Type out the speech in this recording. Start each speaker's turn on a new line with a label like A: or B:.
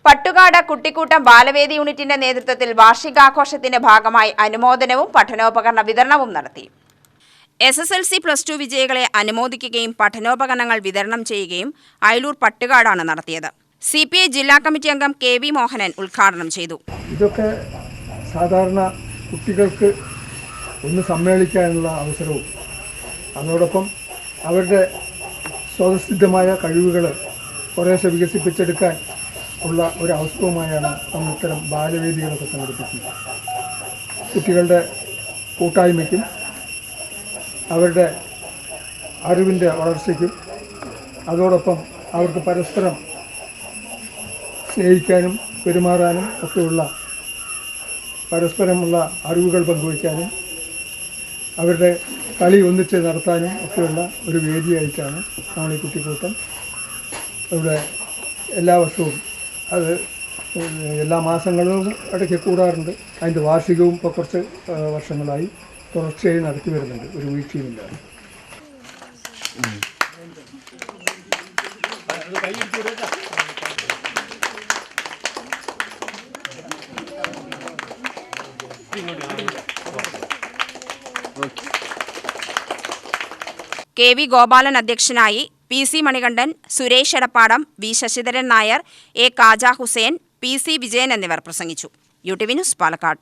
A: പട്ടുകാട് കുട്ടിക്കൂട്ടം ബാലവേദി യൂണിറ്റിന്റെ നേതൃത്വത്തിൽ വാർഷികാഘോഷത്തിന്റെ ഭാഗമായി അനുമോദനവും പഠനോപകരണ വിതരണവും നടത്തി. SSLC +2 വിജയികളെ അനുമോദിക്കുകയും പഠനോപകരണങ്ങൾ വിതരണം ചെയ്യുകയും അയലൂർ പട്ടുകാടാണ് നടത്തിയത്. CPI ജില്ലാ കമ്മിറ്റി അംഗം KV മോഹനൻ ഉദ്ഘാടനം ചെയ്തു.
B: ഇതൊക്കെ സാധാരണ കുട്ടികൾക്ക് ഒന്ന് സമ്മേളിക്കാനുള്ള അവസരവും അതോടൊപ്പം അവരുടെ സ്വതസിദ്ധമായ കഴിവുകൾ കുറേശ്ശെ വികസിപ്പിച്ചെടുക്കാൻ ഉള്ള ഒരു അവസരവുമായാണ് നമ്മൾ ഇത്തരം ബാലവേദികളൊക്കെ സംഘടിപ്പിക്കുന്നത്. കുട്ടികളുടെ കൂട്ടായ്മയ്ക്കും അവരുടെ അറിവിൻ്റെ വളർച്ചയ്ക്കും അതോടൊപ്പം അവർക്ക് പരസ്പരം സ്നേഹിക്കാനും പെരുമാറാനും ഒക്കെയുള്ള പരസ്പരമുള്ള അറിവുകൾ പങ്കുവയ്ക്കാനും അവരുടെ കളി ഒന്നിച്ച് നടത്താനും ഒക്കെയുള്ള ഒരു വേദിയായിട്ടാണ് നമ്മൾ ഈ കുട്ടിക്കൂട്ടം ഇവിടെ എല്ലാ വർഷവും അത് എല്ലാ മാസങ്ങളിലും ഇടയ്ക്ക് കൂടാറുണ്ട്. അതിൻ്റെ വാർഷികവും ഇപ്പോൾ കുറച്ച് വർഷങ്ങളായി തുടർച്ചയായി നടത്തി വരുന്നുണ്ട്, ഒരു വീഴ്ചയുമില്ലാതെ.
A: KV ഗോപാലൻ അധ്യക്ഷനായി, PC Manikandan, Suresh എടപ്പാടം, V Sasidharan Nair, A Kaja Hussain, PC Vijayan എന്നിവർ പ്രസംഗിച്ചു. UTV news Palakkad.